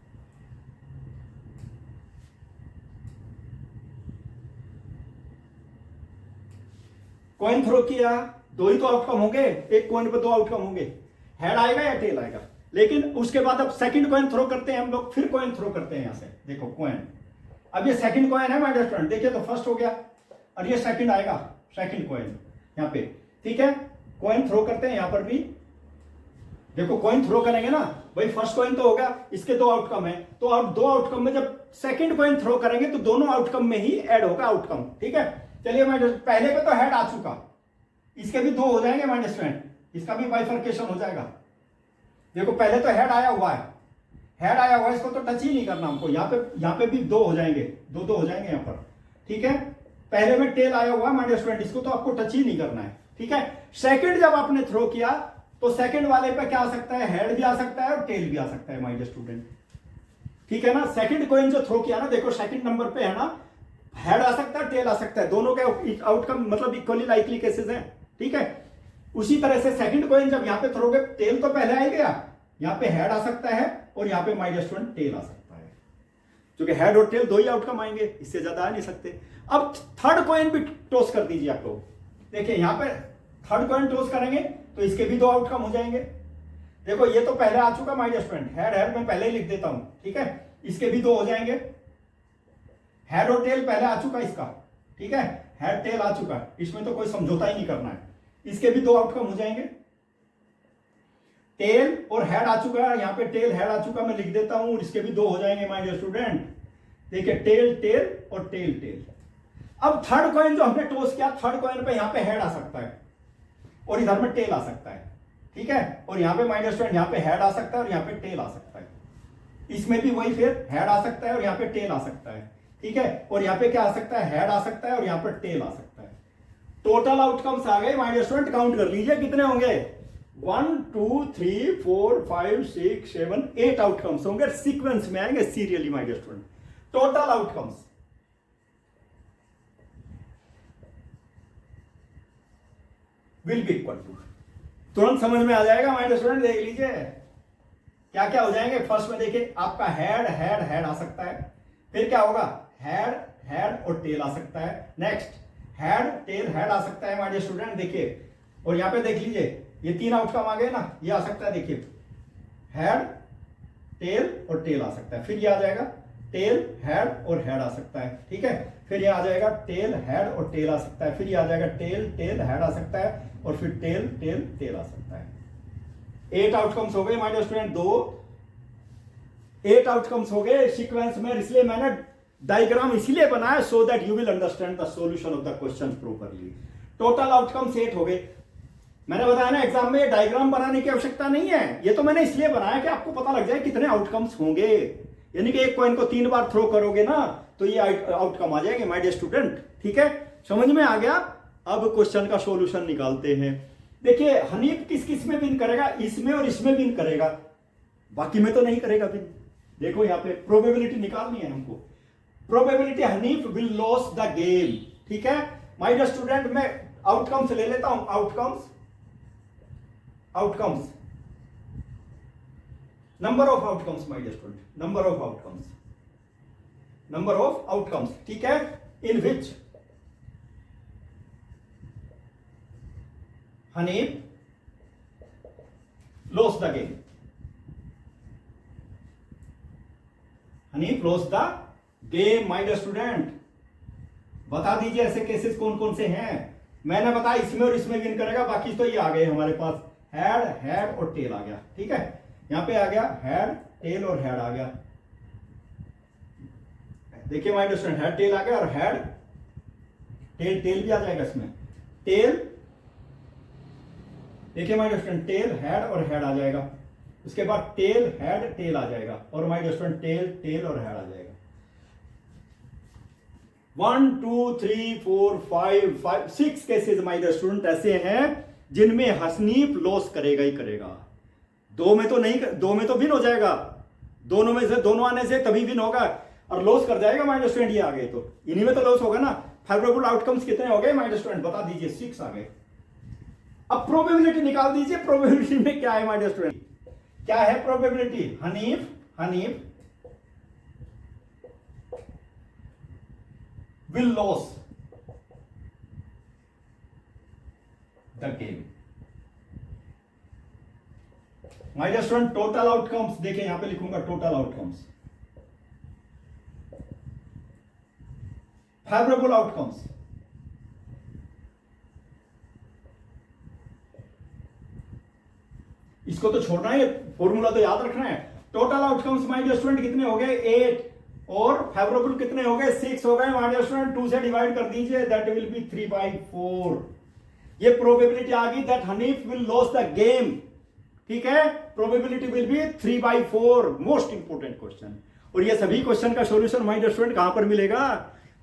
कॉइन थ्रो किया, 2 ही तो आउटकम होंगे, एक कॉइन पे 2 आउटकम होंगे, हेड आएगा या टेल आएगा। लेकिन उसके बाद अब सेकंड कॉइन थ्रो करते हैं हम लोग, फिर कॉइन थ्रो करते हैं यहां से। देखो कॉइन, अब ये सेकंड कॉइन है माय डियर स्टूडेंट, देखिए तो फर्स्ट हो गया और ये सेकंड आएगा, सेकंड कॉइन यहां पे, ठीक है। कॉइन थ्रो करते हैं यहां पर भी, देखो कॉइन थ्रो करेंगे ना भाई, फर्स्ट कॉइन तो हो गया, इसके 2 आउटकम है, तो अब 2 आउटकम में जब सेकंड कॉइन थ्रो करेंगे तो दोनों आउटकम में ही ऐड होगा आउटकम, ठीक है। चलिए माय डियर, पहले पे तो हेड आ चुका, इसके भी 2 हो जाएंगे माय डियर स्टूडेंट, इसका भी बाइफर्केशन हो जाएगा। देखो पहले तो हेड आया हुआ है, हेड आया हुआ है, इसको तो टच ही नहीं करना हमको। यहाँ पे भी 2 हो जाएंगे, 2 हो जाएंगे यहाँ पर, ठीक है। पहले में टेल आया हुआ है माय डियर स्टूडेंट, इसको तो आपको टच ही नहीं करना है, ठीक है। सेकंड जब आपने थ्रो किया तो सेकंड वाले पे क्या आ सकता है, हेड भी आ सकता है और टेल भी आ सकता है माय डियर स्टूडेंट, ठीक है ना। सेकंड कॉइन जो थ्रो किया ना, देखो सेकंड नंबर पे है ना, हेड आ सकता है टेल आ सकता है, दोनों के आउटकम मतलब इक्वली लाइकली केसेस हैं, ठीक है। उसी तरह से सेकंड कॉइन जब यहाँ पे थ्रोगे, टेल तो पहले आ गया, यहाँ पे हेड आ सकता है और यहाँ पे माय डियर स्टूडेंट टेल आ सकता है, क्योंकि हेड और टेल 2 ही आउटकम आएंगे, इससे ज्यादा आ नहीं सकते। अब थर्ड कॉइन भी टॉस कर दीजिए आप लोग। देखिए यहाँ पे थर्ड कॉइन टॉस करेंगे तो इसके भी 2 आउटकम हो जाएंगे। देखो ये तो पहले आ चुका my dear student, head head मैं पहले ही लिख देता हूं, ठीक है, इसके भी 2 हो जाएंगे। हेड और टेल पहले आ चुका इसका, ठीक है, हेड टेल आ चुका, इसमें तो कोई समझौता ही नहीं करना है, इसके भी 2 आउटकम हो जाएंगे। टेल और हेड आ चुका है, यहाँ पे टेल हेड आ चुका, मैं लिख देता हूं, इसके भी 2 हो जाएंगे माय डियर स्टूडेंट। देखिए टेल टेल और टेल टेल। अब थर्ड कॉइन जो हमने टॉस किया, थर्ड कॉइन पे यहाँ पे हेड आ सकता है और इधर में टेल आ सकता है, ठीक है, और यहाँ पे माय डियर स्टूडेंट यहाँ पे हेड आ सकता है और यहाँ पे टेल आ सकता है। इसमें भी वही, फिर हेड आ सकता है और यहाँ पे टेल आ सकता है, ठीक है, और यहाँ पे क्या आ सकता है, हेड आ सकता है और यहाँ पर टेल आ सकता है। टोटल आउटकम्स आ गए माय डियर स्टूडेंट, काउंट कर लीजिए कितने होंगे, 1 2 3 4 5 6 7 8 आउटकम्स होंगे, सीक्वेंस में आएंगे serially my dear student. Total outcomes will be equal to, तुरंत समझ में आ जाएगा माय डियर स्टूडेंट। देख लीजिए क्या क्या हो जाएंगे। फर्स्ट में देखिए आपका हेड हेड हेड आ सकता है, फिर क्या होगा हेड हेड और टेल आ सकता है। नेक्स्ट हेड टेल हेड आ सकता है माय डियर स्टूडेंट, देखिए। और यहां पे देख लीजिए ये 3 आउटकम आ गए ना, ये आ सकता है, देखिए हेड टेल और टेल आ सकता है। फिर ये आ जाएगा टेल हेड और हेड आ सकता है, ठीक है। फिर ये आ जाएगा टेल हेड और टेल आ सकता है। फिर ये आ जाएगा टेल टेल हेड आ सकता है, और फिर टेल टेल टेल आ सकता है। 8 आउटकम्स हो गए माय डियर स्टूडेंट, 8 आउटकम्स हो गए सीक्वेंस में। इसलिए मैंने डायग्राम इसीलिए बनाया so that you will understand the solution of the question properly. Total outcomes 8 हो गए। मैंने बताया ना एग्जाम में डायग्राम बनाने की आवश्यकता नहीं है, ये तो मैंने इसलिए बनाया कि आपको पता लग जाए कितने आउटकम्स होंगे। यानी कि एक कॉइन को 3 बार थ्रो करोगे ना तो ये आउटकम आ जाएंगे माय डियर स्टूडेंट, ठीक है। समझ में आ गया। अब क्वेश्चन का सॉल्यूशन निकालते हैं। देखिए हनीफ किस किस में विन करेगा, इसमें और इसमें विन करेगा, बाकी में तो नहीं करेगा विन। देखो यहां पे प्रोबेबिलिटी निकालनी है हमको। Probability Hanif will loss the game, ठीक है माय डियर स्टूडेंट। मैं आउटकम्स ले लेता हूं, outcomes number of outcomes my dear student, number of outcomes, ठीक है। In which Hanif loss the game, Hanif loss the game my dear student. बता दीजिए ऐसे केसेस कौन कौन से हैं। मैंने बताया इसमें और इसमें विन करेगा, बाकी तो ये आ गए हमारे पास हेड हेड और टेल आ गया, ठीक है। यहां पे आ गया हेड टेल और हेड आ गया। देखिए my dear student head tail आ गया और हेड टेल टेल भी आ जाएगा इसमें। टेल देखिए my dear student tail head और हेड आ जाएगा। उसके बाद टेल हेड टेल आ जाएगा, और my dear student tail tail और हेड आ जाएगा। 1 2 3 4 5 6 केसेस माय डियर स्टूडेंट ऐसे हैं जिनमें हनीफ लॉस करेगा ही करेगा। 2 में तो नहीं, 2 में तो विन हो जाएगा, दोनों में से दोनों आने से तभी विन होगा, और लॉस कर जाएगा माय डियर स्टूडेंट। ये आ गए तो इन्हीं में तो लॉस होगा ना। फेवरेबल आउटकम्स कितने हो गए माय डियर स्टूडेंट, बता दीजिए 6 आ गए। अब प्रोबेबिलिटी निकाल दीजिए। प्रोबेबिलिटी में क्या है माय डियर स्टूडेंट, क्या है probability. Hanif will lose the game। My dear student total outcomes देखिए, यहां पे लिखूंगा टोटल आउटकम्स, फेवरेबल आउटकम्स, इसको तो छोड़ना है, फॉर्मूला तो याद रखना है। Total outcomes my dear student कितने हो गए 8, और फेवरेबल कितने हो गए 6 हो गए माय डियर स्टूडेंट। 2 से डिवाइड कर दीजिए, दैट विल बी 3/4। ये प्रोबेबिलिटी आ गई that Hanif will loss the game, ठीक है। Probability will be 3/4। Most important question. और ये सभी क्वेश्चन का सॉल्यूशन माय डियर स्टूडेंट कहां पर मिलेगा,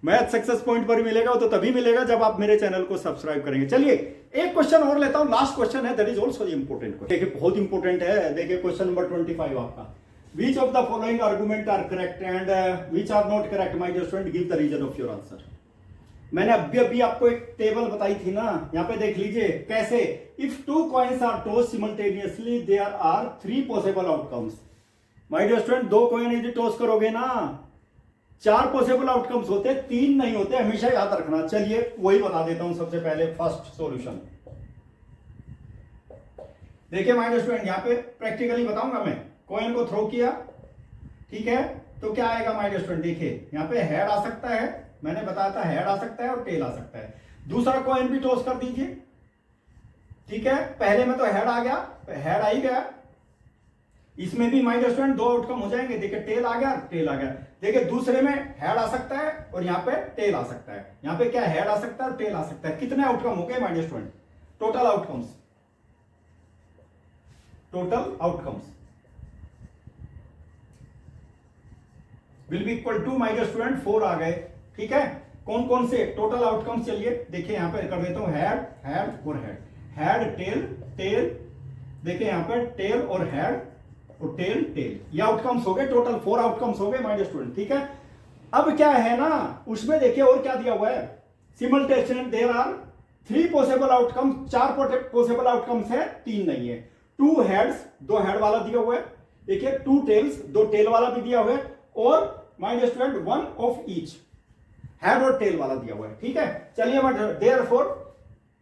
मैथ सक्सेस पॉइंट पर मिलेगा। तो तभी मिलेगा जब आप मेरे चैनल को सब्सक्राइब करेंगे। चलिए एक क्वेश्चन और लेता हूं, लास्ट क्वेश्चन है, that is also important question. देखिए बहुत इंपोर्टेंट है। देखिए क्वेश्चन नंबर 25 आपका, which of the following argument are correct and which are not correct my dear student, give the reason of your answer। मैंने अभी आपको एक टेबल बताई थी ना, यहां पे देख लीजिए कैसे। if 2 coins are tossed simultaneously there are 3 possible outcomes। my dear student 2 coin यदि टॉस करोगे ना 4 पॉसिबल आउटकम्स होते, 3 नहीं होते, हमेशा याद रखना। चलिए वही बता देता हूं सबसे पहले फर्स्ट सॉल्यूशन। देखिए माय डियर स्टूडेंट यहां पे प्रैक्टिकली बताऊंगा मैं। कॉइन को थ्रो किया, ठीक है, तो क्या आएगा माय डियर स्टूडेंट। देखिए यहां पे हेड आ सकता है, मैंने बताया था हेड आ सकता है और टेल आ सकता है। दूसरा कॉइन भी टॉस कर दीजिए, ठीक है। पहले में तो हेड आ गया, हेड आ ही गया। इसमें भी माय डियर स्टूडेंट 2 आउटकम हो जाएंगे। देखिए टेल आ गया, टेल आ गया। देखिए दूसरे में हेड आ सकता है और यहां पे टेल आ सकता है। यहां पे क्या हेड आ सकता है और टेल आ सकता है। कितने आउटकम हो गए my dear student, total outcomes, total outcomes will be equal to my dear student 4 आ गए, ठीक है। कौन कौन से टोटल आउटकम्स, चलिए देखिए यहां पे कर देता हूं हेड हेड और हेड, हेड टेल टेल। देखिए यहां पे टेल और हेड और टेल टेल, ये आउटकम्स हो गए। टोटल 4 आउटकम्स हो गए माय डियर स्टूडेंट, ठीक है। अब क्या है ना उसमें देखिए और क्या दिया हुआ है, simultaneous there are 3 possible outcomes, 4 possible outcomes है, 3 नहीं है। 2 हेड्स, 2 हेड वाला दिया हुआ है, देखिए 2 टेल्स, 2 टेल वाला भी दिया हुआ है, और my dear student 1 of each, head और टेल वाला दिया हुआ है, ठीक है। चलिए therefore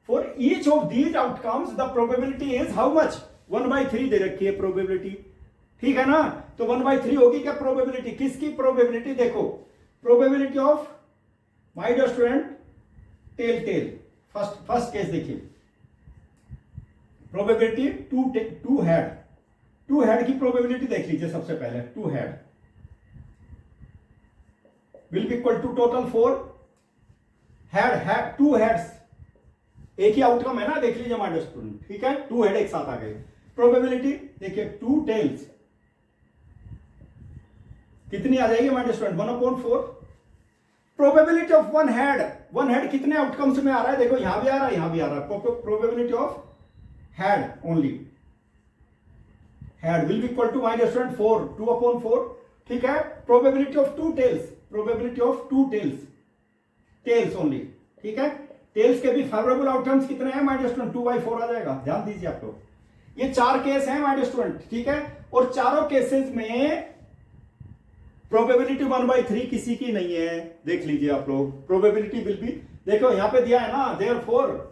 for each of these outcomes the probability is how much, 1/3 दे रखी है प्रोबेबिलिटी, ठीक है ना। तो 1/3 होगी क्या प्रोबेबिलिटी, किसकी प्रोबेबिलिटी, देखो probability of my dear student tail, first case देखिए, प्रोबेबिलिटी टू हेड की प्रोबेबिलिटी देख लीजिए सबसे पहले। 2 head will be equal to total 4 head, 2 heads, एक ही आउटकम है ना, देख लीजिए माय डियर स्टूडेंट, ठीक है। 2 हेड एक साथ आ गए। प्रोबेबिलिटी देखिए 2 टेल्स कितनी आ जाएगी my dear student, 1/4। Probability of 1 head कितने आउटकम्स में आ रहा है, देखो यहां भी आ रहा है, यहां भी आ रहा है। Probability of head only, head will be equal to my dear student 4, 2/4, ठीक है। Probability of 2 tails, probability of 2 tails only, ठीक है। टेल्स के भी फेवरेबल आउटकम्स कितने हैं माय डियर स्टूडेंट, 2/4 आ जाएगा, ध्यान दीजिए आप लोग। ये 4 केस हैं माय डियर स्टूडेंट, ठीक है। और चारों केसेस में प्रोबेबिलिटी 1/3 किसी की नहीं है, देख लीजिए आप लोग। प्रोबेबिलिटी विल बी, देखो यहां पे दिया है ना, therefore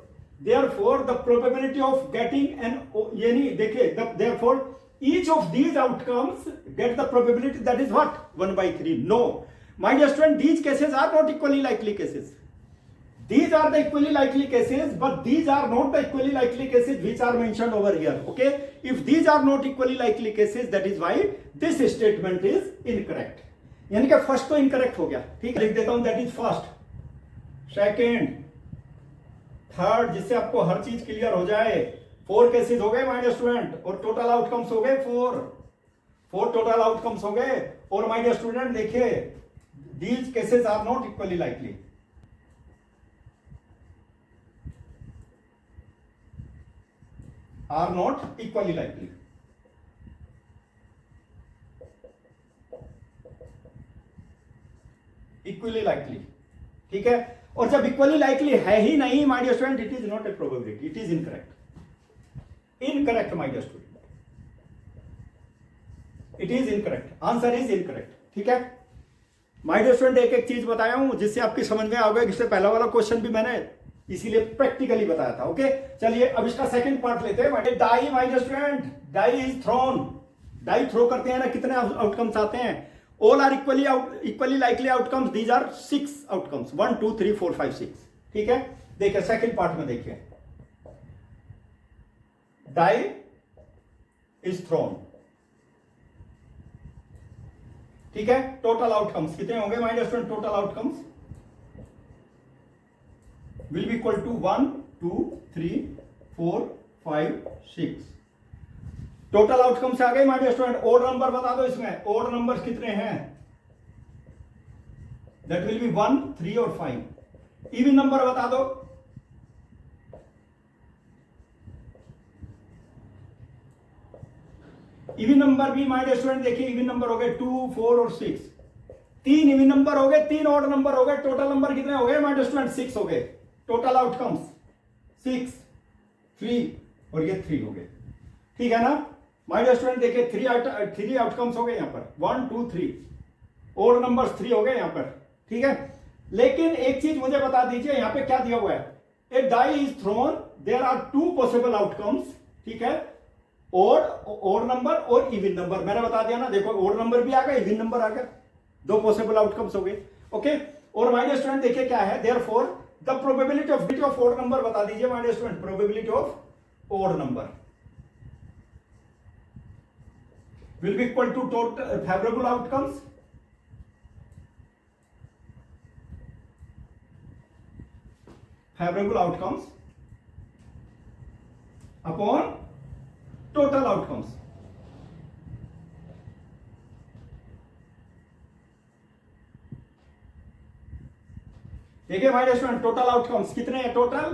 the probability of getting an, ये नहीं देखिए, therefore each of these outcomes get the probability that is what 1/3। No my dear student, these cases are not equally likely cases, these are the equally likely cases, but these are not the equally likely cases which are mentioned over here, okay. If these are not equally likely cases, that is why this statement is incorrect, यानी कि फर्स्ट तो इनकरेक्ट हो गया, ठीक है। लिख देता हूं, that is first, second, third, जिससे आपको हर चीज क्लियर हो जाए। 4 केसेस हो गए माय डियर स्टूडेंट, और टोटल आउटकम्स हो गए 4 टोटल आउटकम्स हो गए। और माय डियर स्टूडेंट देखिए, these cases are not equally likely, are not equally likely, equally likely, ठीक है। और जब इक्वली लाइकली है ही नहीं my dear student, it is not a probability, it is incorrect my dear student, it is incorrect, answer is incorrect, ठीक है। माय डियर स्टूडेंट एक एक चीज बताया हूं जिससे आपकी समझ में आ गया। इससे पहला वाला क्वेश्चन भी मैंने इसीलिए प्रैक्टिकली बताया था, ओके। चलिए अब इसका सेकंड पार्ट लेते हैं। Die my dear student, die is thrown, die throw करते हैं ना, कितने आउटकम्स आते हैं, all are equally likely outcomes, these are 6 outcomes, 1 2 3 4 5 6, ठीक है। देखिए सेकंड पार्ट में देखिए, डाई इज थ्रोन, ठीक है। टोटल आउटकम्स कितने होंगे my dear student, total outcomes will be equal to 1 2 3 4 5 6। Total outcome से आ गए my dear student. Odd number बता दो, इसमें ओड नंबर कितने हैं, दैट विल बी 1 3 और 5। इवन नंबर बता दो, इवन नंबर भी माय डियर स्टूडेंट देखिए, इवन नंबर हो गए 2 4 और 6, 3 इवन नंबर हो गए, 3 ऑड नंबर हो गए। टोटल नंबर कितने हो गए माय डियर स्टूडेंट, 6 हो गए। टोटल आउटकम्स 6 3 और ये 3 हो गए, ठीक है ना माय डियर स्टूडेंट। देखिए 3 आउटकम्स हो गए यहां पर, 1 2 3, ऑड नंबर्स 3 हो गए यहां पर, ठीक है। लेकिन एक चीज मुझे बता दीजिए, यहां पे क्या दिया हुआ है, a die is thrown, there are 2 possible outcomes, ठीक है। ऑड नंबर और इवन नंबर, मैंने बता दिया ना, देखो ऑड नंबर भी आ गया, इवन नंबर आ गया, 2 पॉसिबल आउटकम्स हो गए, ओके। और माय डियर स्टूडेंट देखिए क्या है, therefore the probability of odd number बता दीजिए my dear student, probability of odd number will be equal to total favourable outcomes upon total outcomes. देखिए my dear student, total outcomes कितने हैं, टोटल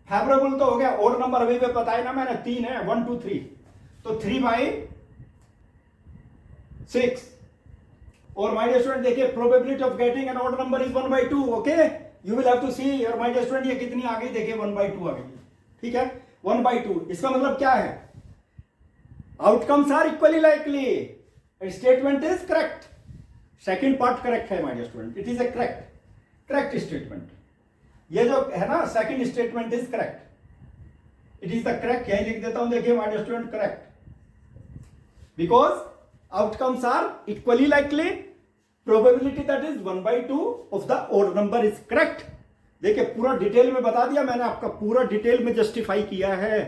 फेवरेबल तो हो गया, ऑड नंबर अभी भी बताया ना मैंने, 3 है, 1 2 3, तो 3/6। और माय डियर स्टूडेंट देखिए, probability of getting an odd number is 1/2, okay. You will have to see और माय डियर स्टूडेंट, ये कितनी आ गई देखिए 1/2 आ गई, ठीक है 1/2। इसका मतलब क्या है, outcomes are equally likely, statement is correct, second part correct है my dear student, it is a correct statement. ये जो है ना second statement is correct, it is the correct, यही लिख देता हूं देखिए my dear student, correct because outcomes are equally likely, probability that is 1/2 of the odd number is correct. देखिए पूरा डिटेल में बता दिया मैंने, आपका पूरा डिटेल में जस्टिफाई किया है,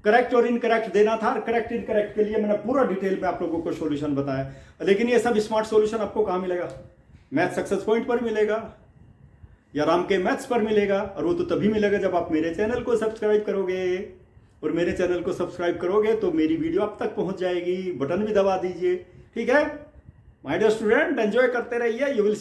करेक्ट और इनकरेक्ट देना था, करेक्ट इनकरेक्ट के लिए मैंने पूरा डिटेल में आप लोगों को सॉल्यूशन बताया। लेकिन ये सब स्मार्ट सॉल्यूशन आपको कहां मिलेगा, मैथ सक्सेस पॉइंट पर मिलेगा या राम के मैथ्स पर मिलेगा, और वो तो तभी मिलेगा जब आप मेरे चैनल को सब्सक्राइब करोगे, और मेरे चैनल को सब्सक्राइब करोगे तो मेरी वीडियो आप तक पहुंच जाएगी, बटन भी दबा दीजिए, ठीक है माय डियर स्टूडेंट, एंजॉय करते रहिए, यू विल